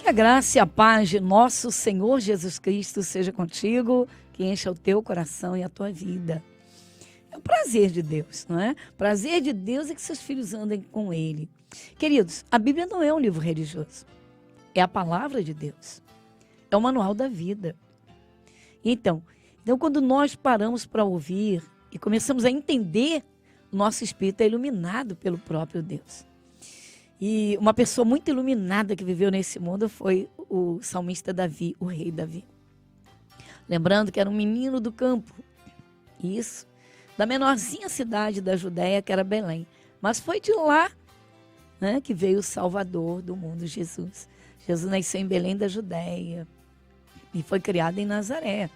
Que a graça e a paz de nosso Senhor Jesus Cristo seja contigo, que encha o teu coração e a tua vida. É o prazer de Deus, não é? O prazer de Deus é que seus filhos andem com Ele. Queridos, a Bíblia não é um livro religioso. É a palavra de Deus. É o manual da vida. Então quando nós paramos para ouvir e começamos a entender, o nosso espírito é iluminado pelo próprio Deus. E uma pessoa muito iluminada que viveu nesse mundo foi o salmista Davi, o rei Davi. Lembrando que era um menino do campo. Isso. Da menorzinha cidade da Judéia, que era Belém. Mas foi de lá, né, que veio o Salvador do mundo, Jesus. Jesus nasceu em Belém da Judéia e foi criado em Nazaré.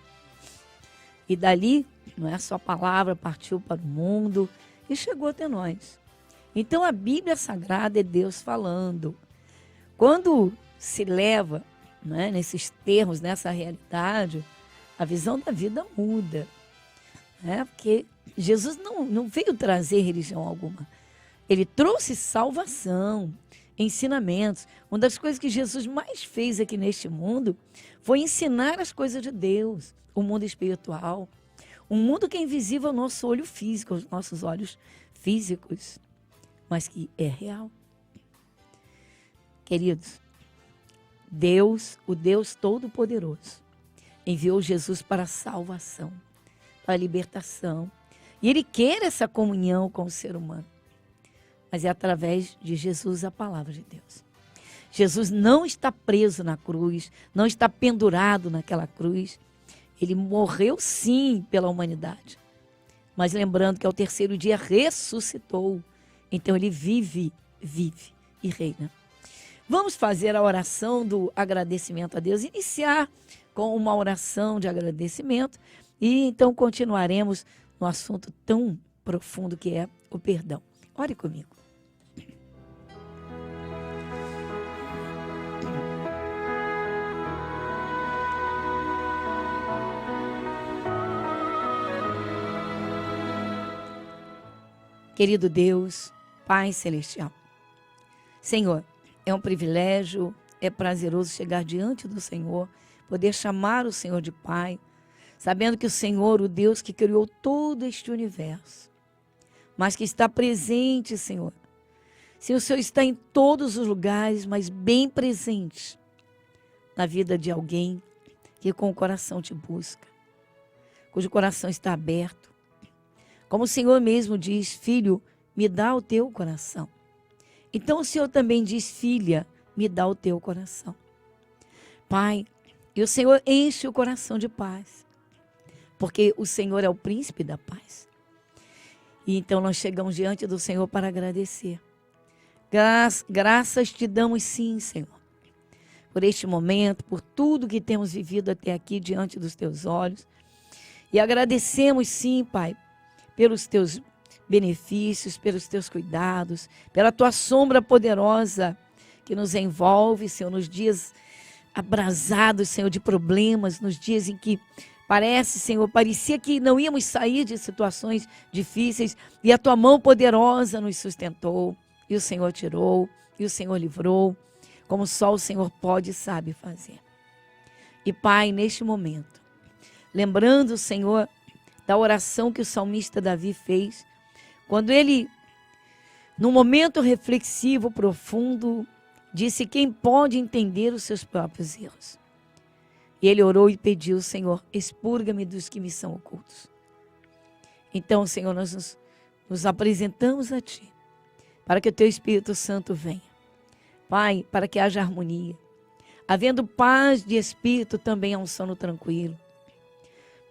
E dali, não é, a sua palavra partiu para o mundo e chegou até nós. Então a Bíblia Sagrada é Deus falando. Quando se leva, né, nesses termos, nessa realidade, a visão da vida muda. Né? Porque Jesus não veio trazer religião alguma. Ele trouxe salvação, ensinamentos. Uma das coisas que Jesus mais fez aqui neste mundo foi ensinar as coisas de Deus, o mundo espiritual. Um mundo que é invisível ao nosso olho físico, aos nossos olhos físicos, mas que é real. Queridos, Deus, o Deus Todo-Poderoso, enviou Jesus para a salvação, para a libertação. E Ele quer essa comunhão com o ser humano. Mas é através de Jesus, a palavra de Deus. Jesus não está preso na cruz, não está pendurado naquela cruz. Ele morreu sim pela humanidade. Mas lembrando que ao terceiro dia ressuscitou. Então ele vive e reina. Vamos fazer a oração do agradecimento a Deus. Iniciar com uma oração de agradecimento. E então continuaremos no assunto tão profundo que é o perdão. Ore comigo. Querido Deus, Pai Celestial, Senhor, é um privilégio, é prazeroso chegar diante do Senhor, poder chamar o Senhor de Pai, sabendo que o Senhor, o Deus que criou todo este universo, mas que está presente, Senhor. Sim, o Senhor está em todos os lugares, mas bem presente na vida de alguém que com o coração te busca, cujo coração está aberto. Como o Senhor mesmo diz, filho, me dá o teu coração. Então o Senhor também diz, filha, me dá o teu coração. Pai, e o Senhor enche o coração de paz, porque o Senhor é o príncipe da paz. E então nós chegamos diante do Senhor para agradecer. Graças te damos sim, Senhor, por este momento, por tudo que temos vivido até aqui diante dos teus olhos. E agradecemos sim, Pai, pelos teus benefícios, pelos teus cuidados, pela tua sombra poderosa que nos envolve, Senhor, nos dias abrasados, Senhor, de problemas, nos dias em que parecia que não íamos sair de situações difíceis e a tua mão poderosa nos sustentou e o Senhor tirou e o Senhor livrou, como só o Senhor pode e sabe fazer. E Pai, neste momento, lembrando, Senhor, da oração que o salmista Davi fez, quando ele, num momento reflexivo profundo, disse: quem pode entender os seus próprios erros? E ele orou e pediu: Senhor, expurga-me dos que me são ocultos. Então, Senhor, nós nos apresentamos a Ti, para que o Teu Espírito Santo venha. Pai, para que haja harmonia. Havendo paz de espírito, também há um sono tranquilo.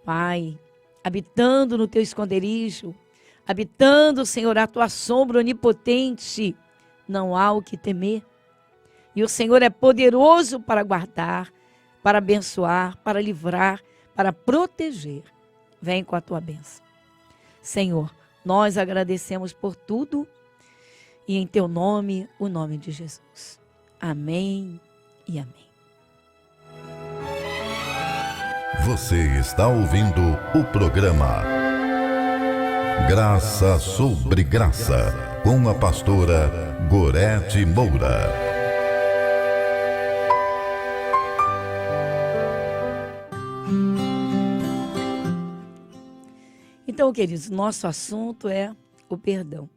Pai, habitando no Teu esconderijo, habitando, Senhor, a Tua sombra onipotente, não há o que temer. E o Senhor é poderoso para guardar, para abençoar, para livrar, para proteger. Vem com a Tua bênção. Senhor, nós agradecemos por tudo e em Teu nome, o nome de Jesus. Amém e amém. Você está ouvindo o programa Graça sobre Graça, com a pastora Gorete Moura. Então, queridos, nosso assunto é o perdão.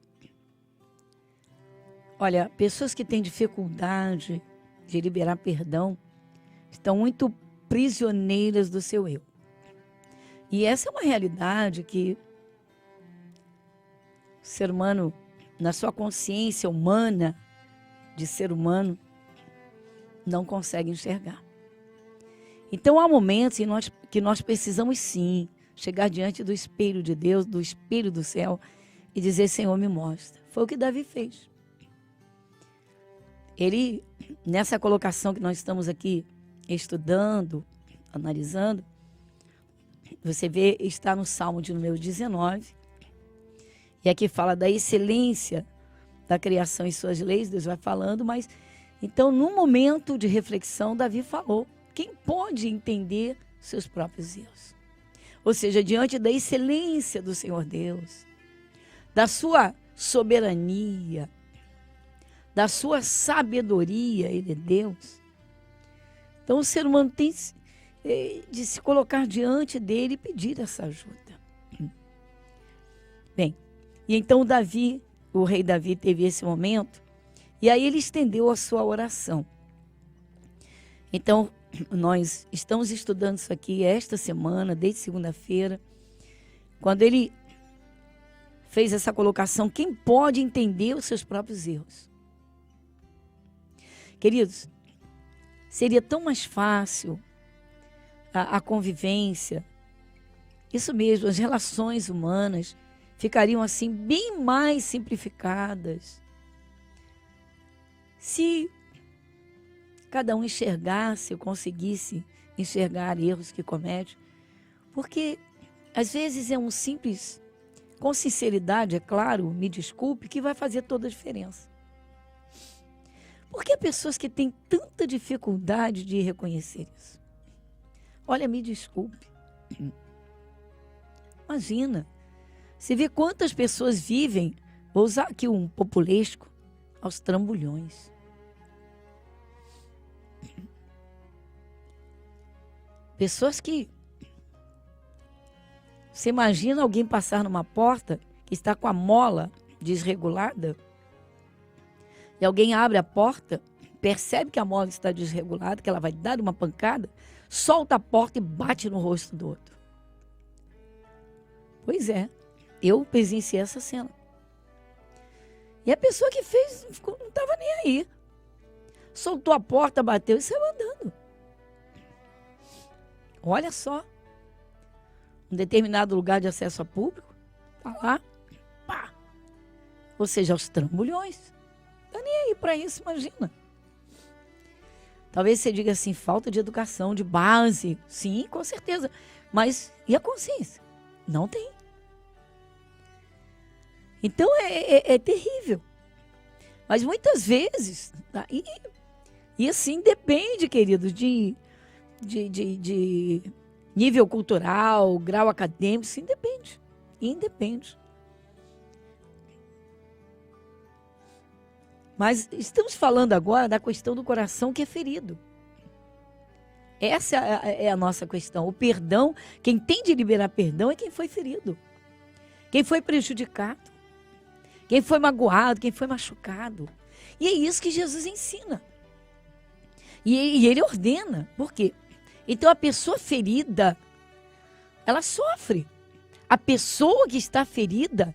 Olha, pessoas que têm dificuldade de liberar perdão estão muito prisioneiras do seu eu. E essa é uma realidade que o ser humano, na sua consciência humana de ser humano, não consegue enxergar. Então há momentos em que nós precisamos sim chegar diante do espelho de Deus, do espelho do céu e dizer: Senhor, me mostra. Foi o que Davi fez. Ele, nessa colocação que nós estamos aqui estudando, analisando, você vê, está no Salmo de número 19, e aqui fala da excelência da criação e suas leis, Deus vai falando, mas então, num momento de reflexão, Davi falou: quem pode entender seus próprios erros? Ou seja, diante da excelência do Senhor Deus, da sua soberania, da sua sabedoria, Ele é Deus. Então, o ser humano tem de se colocar diante dele e pedir essa ajuda. Bem, e então Davi, o rei Davi, teve esse momento, e aí ele estendeu a sua oração. Então, nós estamos estudando isso aqui esta semana, desde segunda-feira, quando ele fez essa colocação: quem pode entender os seus próprios erros? Queridos, seria tão mais fácil a convivência, isso mesmo, as relações humanas ficariam assim bem mais simplificadas se cada um enxergasse ou conseguisse enxergar erros que comete. Porque às vezes é um simples, com sinceridade, é claro, me desculpe, que vai fazer toda a diferença. Por que pessoas que têm tanta dificuldade de reconhecer isso? Olha, me desculpe. Imagina, você vê quantas pessoas vivem, vou usar aqui um populesco, aos trambolhões. Pessoas que... Você imagina alguém passar numa porta que está com a mola desregulada e alguém abre a porta, percebe que a mola está desregulada, que ela vai dar uma pancada, solta a porta e bate no rosto do outro. Pois é, eu presenciei essa cena. E a pessoa que fez não estava nem aí. Soltou a porta, bateu e saiu andando. Olha só, um determinado lugar de acesso a público, tá lá, pá. Ou seja, aos trambolhões. Tá nem aí para isso, imagina. Talvez você diga assim, falta de educação, de base. Sim, com certeza. Mas e a consciência? Não tem. Então é terrível. Mas muitas vezes, tá? E assim depende, querido, de nível cultural, grau acadêmico, sim, depende. Independe. Mas estamos falando agora da questão do coração que é ferido. Essa é a nossa questão. O perdão, quem tem de liberar perdão é quem foi ferido. Quem foi prejudicado. Quem foi magoado, quem foi machucado. E é isso que Jesus ensina. E ele ordena. Por quê? Então a pessoa ferida, ela sofre. A pessoa que está ferida,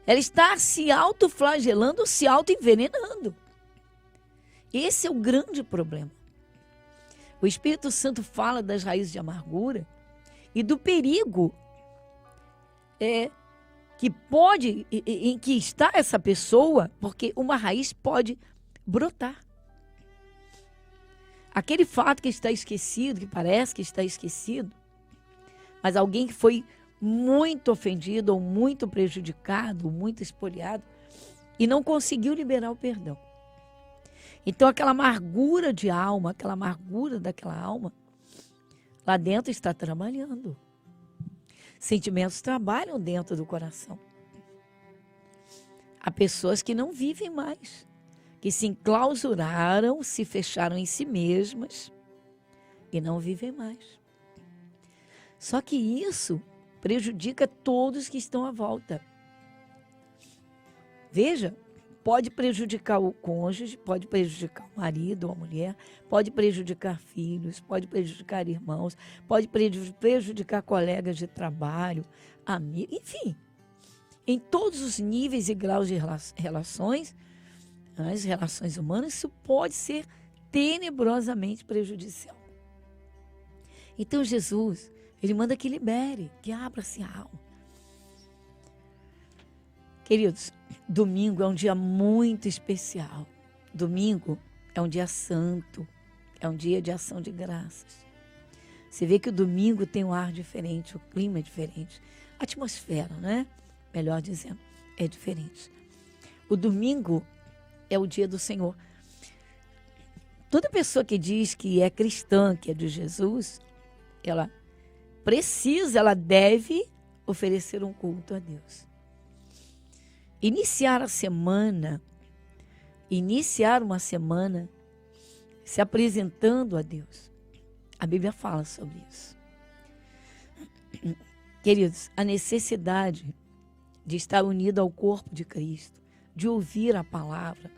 ela está se autoflagelando ou se autoenvenenando. Esse é o grande problema. O Espírito Santo fala das raízes de amargura e do perigo em que está essa pessoa, porque uma raiz pode brotar. Aquele fato que está esquecido, que parece que está esquecido, mas alguém que foi muito ofendido ou muito prejudicado, ou muito espoliado, e não conseguiu liberar o perdão. Então aquela amargura de alma, aquela amargura daquela alma, lá dentro está trabalhando. Sentimentos trabalham dentro do coração. Há pessoas que não vivem mais, que se enclausuraram, se fecharam em si mesmas e não vivem mais. Só que isso prejudica todos que estão à volta. Veja, pode prejudicar o cônjuge, pode prejudicar o marido ou a mulher, pode prejudicar filhos, pode prejudicar irmãos, pode prejudicar colegas de trabalho, amigos, enfim. Em todos os níveis e graus de relações, as relações humanas, isso pode ser tenebrosamente prejudicial. Então Jesus, ele manda que libere, que abra-se a alma. Queridos, domingo é um dia muito especial. Domingo é um dia santo, é um dia de ação de graças. Você vê que o domingo tem um ar diferente, o clima é diferente, a atmosfera, né? Melhor dizendo, é diferente. O domingo é o dia do Senhor. Toda pessoa que diz que é cristã, que é de Jesus, ela deve oferecer um culto a Deus. Iniciar uma semana se apresentando a Deus. A Bíblia fala sobre isso. Queridos, a necessidade de estar unido ao corpo de Cristo, de ouvir a palavra.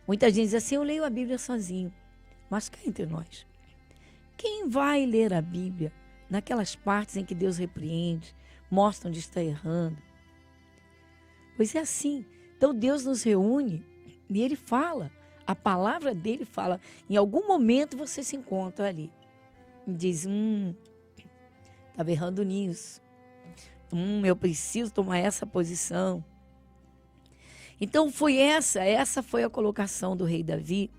Muita gente diz assim, eu leio a Bíblia sozinho. Mas cá entre nós, quem vai ler a Bíblia naquelas partes em que Deus repreende, mostra onde está errando? Pois é assim. Então Deus nos reúne e Ele fala. A palavra dele fala. Em algum momento você se encontra ali. E diz, estava errando nisso. Eu preciso tomar essa posição. Então foi essa foi a colocação do rei Davi,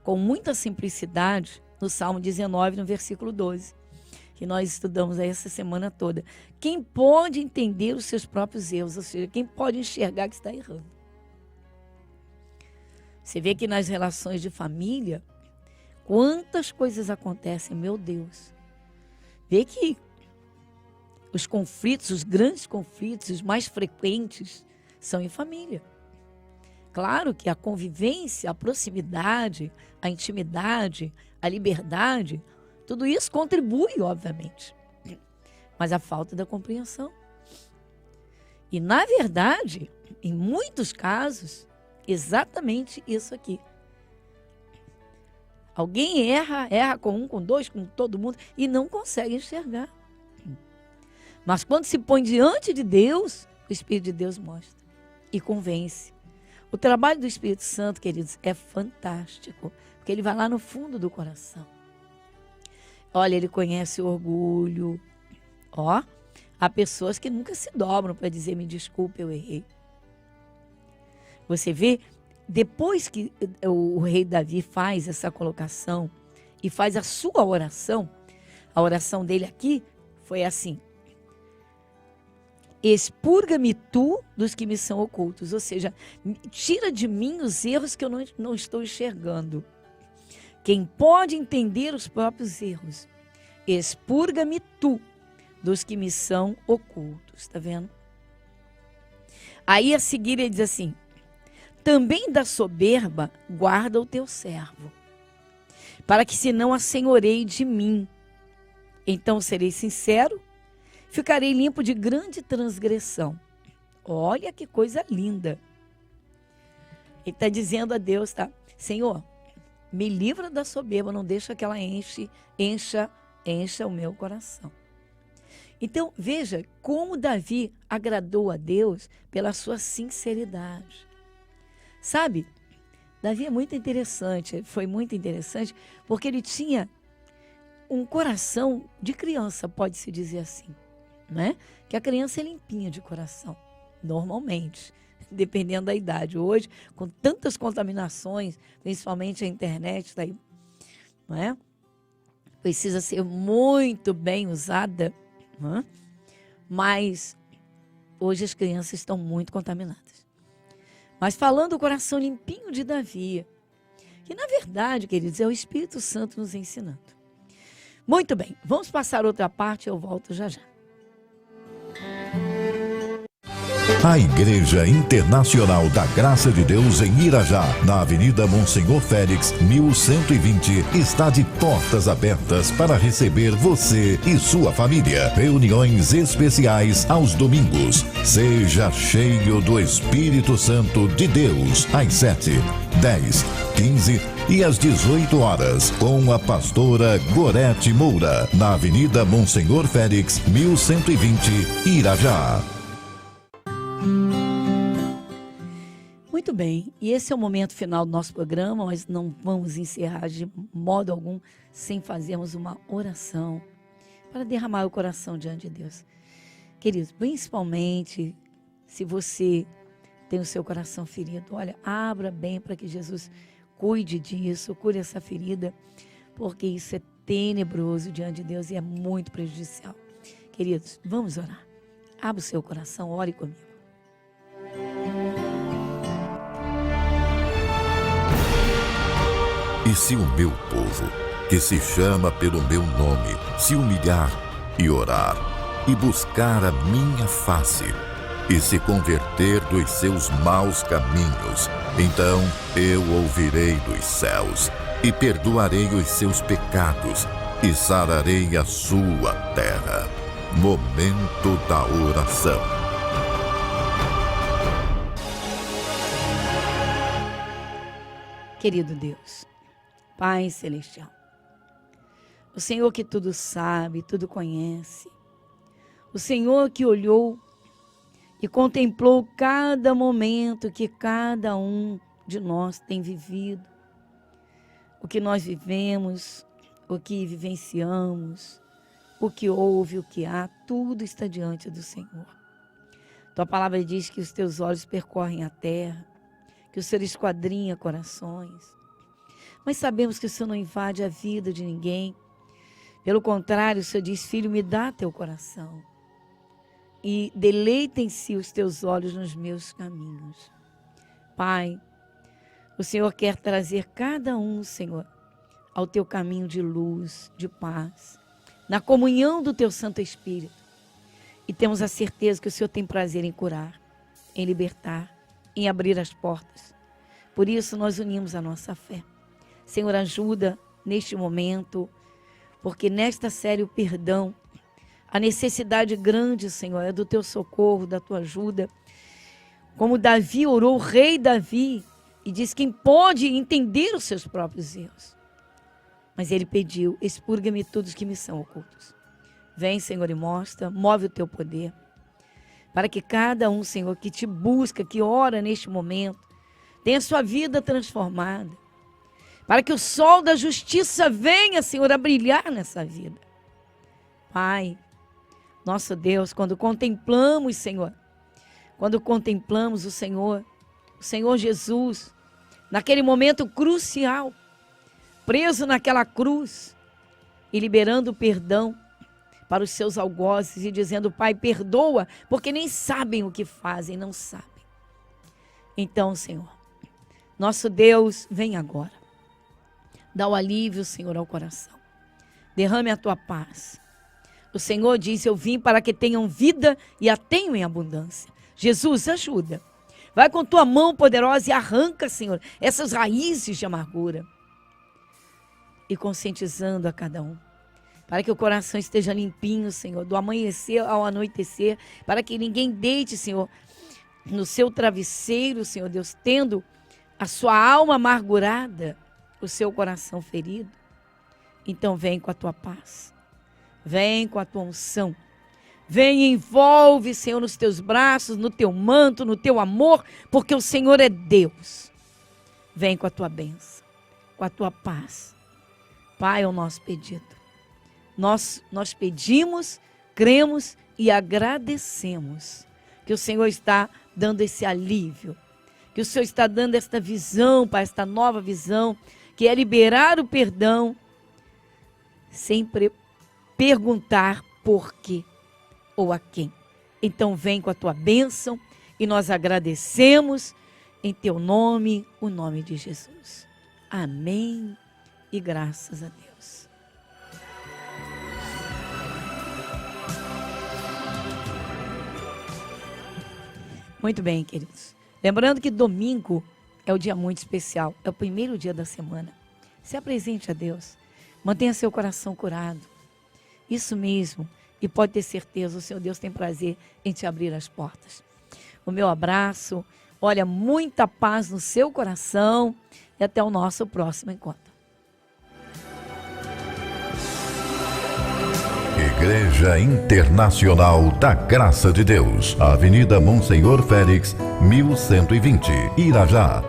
com muita simplicidade, no Salmo 19, no versículo 12. Que nós estudamos aí essa semana toda. Quem pode entender os seus próprios erros, ou seja, quem pode enxergar que está errando. Você vê que nas relações de família, quantas coisas acontecem, meu Deus. Vê que os conflitos, os grandes conflitos, os mais frequentes, são em família. Claro que a convivência, a proximidade, a intimidade, a liberdade, tudo isso contribui, obviamente, mas a falta da compreensão. E, na verdade, em muitos casos, exatamente isso aqui. Alguém erra com um, com dois, com todo mundo, e não consegue enxergar. Mas quando se põe diante de Deus, o Espírito de Deus mostra e convence. O trabalho do Espírito Santo, queridos, é fantástico, porque ele vai lá no fundo do coração. Olha, ele conhece o orgulho. Há pessoas que nunca se dobram para dizer, me desculpe, eu errei. Você vê, depois que o rei Davi faz essa colocação e faz a sua oração, a oração dele aqui foi assim: expurga-me tu dos que me são ocultos. Ou seja, tira de mim os erros que eu não estou enxergando. Quem pode entender os próprios erros, expurga-me tu dos que me são ocultos. Está vendo? Aí a seguir ele diz assim: também da soberba guarda o teu servo, para que se não assenhoreie de mim. Então serei sincero, ficarei limpo de grande transgressão. Olha que coisa linda. Ele está dizendo a Deus, tá? Senhor, me livra da soberba, não deixa que ela encha o meu coração. Então, veja como Davi agradou a Deus pela sua sinceridade. Sabe, Davi é muito interessante, foi muito interessante, porque ele tinha um coração de criança, pode-se dizer assim, né? Que a criança é limpinha de coração, normalmente, dependendo da idade. Hoje, com tantas contaminações, principalmente a internet, daí, não é? Precisa ser muito bem usada, não é? Mas hoje as crianças estão muito contaminadas. Mas falando do coração limpinho de Davi, que na verdade, queridos, é o Espírito Santo nos ensinando. Muito bem, vamos passar outra parte e eu volto já já. A Igreja Internacional da Graça de Deus em Irajá, na Avenida Monsenhor Félix, 1120, está de portas abertas para receber você e sua família. Reuniões especiais aos domingos. Seja cheio do Espírito Santo de Deus, às 7, 10, 15 e às 18 horas, com a pastora Gorete Moura, na Avenida Monsenhor Félix, 1120, Irajá. Muito bem, e esse é o momento final do nosso programa. Nós não vamos encerrar de modo algum sem fazermos uma oração para derramar o coração diante de Deus. Queridos, principalmente se você tem o seu coração ferido, olha, abra bem para que Jesus cuide disso, cure essa ferida, porque isso é tenebroso diante de Deus e é muito prejudicial. Queridos, vamos orar. Abra o seu coração, ore comigo. E se o meu povo, que se chama pelo meu nome, se humilhar e orar, e buscar a minha face, e se converter dos seus maus caminhos, então eu ouvirei dos céus, e perdoarei os seus pecados, e sararei a sua terra. Momento da oração. Querido Deus, Pai Celestial, o Senhor que tudo sabe, tudo conhece, o Senhor que olhou e contemplou cada momento que cada um de nós tem vivido, o que nós vivemos, o que vivenciamos, o que houve, o que há, tudo está diante do Senhor. Tua palavra diz que os teus olhos percorrem a terra, que o Senhor esquadrinha corações. Mas sabemos que o Senhor não invade a vida de ninguém. Pelo contrário, o Senhor diz, filho, me dá teu coração. E deleitem-se os teus olhos nos meus caminhos. Pai, o Senhor quer trazer cada um, Senhor, ao teu caminho de luz, de paz, na comunhão do teu Santo Espírito. E temos a certeza que o Senhor tem prazer em curar, em libertar, em abrir as portas. Por isso nós unimos a nossa fé. Senhor, ajuda neste momento, porque nesta série o perdão, a necessidade grande, Senhor, é do teu socorro, da tua ajuda. Como Davi orou, o rei Davi, e diz quem pode entender os seus próprios erros. Mas ele pediu, expurga-me todos que me são ocultos. Vem, Senhor, e mostra, move o teu poder, para que cada um, Senhor, que te busca, que ora neste momento, tenha sua vida transformada, para que o sol da justiça venha, Senhor, a brilhar nessa vida. Pai, nosso Deus, quando contemplamos, Senhor, quando contemplamos o Senhor Jesus, naquele momento crucial, preso naquela cruz e liberando o perdão para os seus algozes e dizendo, Pai, perdoa, porque nem sabem o que fazem, não sabem. Então, Senhor, nosso Deus, vem agora. Dá o alívio, Senhor, ao coração. Derrame a tua paz. O Senhor diz, eu vim para que tenham vida e a tenham em abundância. Jesus, ajuda. Vai com tua mão poderosa e arranca, Senhor, essas raízes de amargura. E conscientizando a cada um, para que o coração esteja limpinho, Senhor, do amanhecer ao anoitecer, para que ninguém deite, Senhor, no seu travesseiro, Senhor Deus, tendo a sua alma amargurada, o seu coração ferido. Então vem com a tua paz, vem com a tua unção, vem e envolve, Senhor, nos teus braços, no teu manto, no teu amor, porque o Senhor é Deus. Vem com a tua bênção, com a tua paz. Pai, é o nosso pedido. Nós pedimos, cremos e agradecemos que o Senhor está dando esse alívio, que o Senhor está dando esta visão, Pai, esta nova visão, que é liberar o perdão sem perguntar por quê ou a quem. Então vem com a tua bênção e nós agradecemos em teu nome, o nome de Jesus. Amém e graças a Deus. Muito bem, queridos. Lembrando que domingo é o dia muito especial, é o primeiro dia da semana. Se apresente a Deus, mantenha seu coração curado. Isso mesmo, e pode ter certeza, o Senhor Deus tem prazer em te abrir as portas. O meu abraço, olha, muita paz no seu coração e até o nosso próximo encontro. Igreja Internacional da Graça de Deus, Avenida Monsenhor Félix, 1120, Irajá.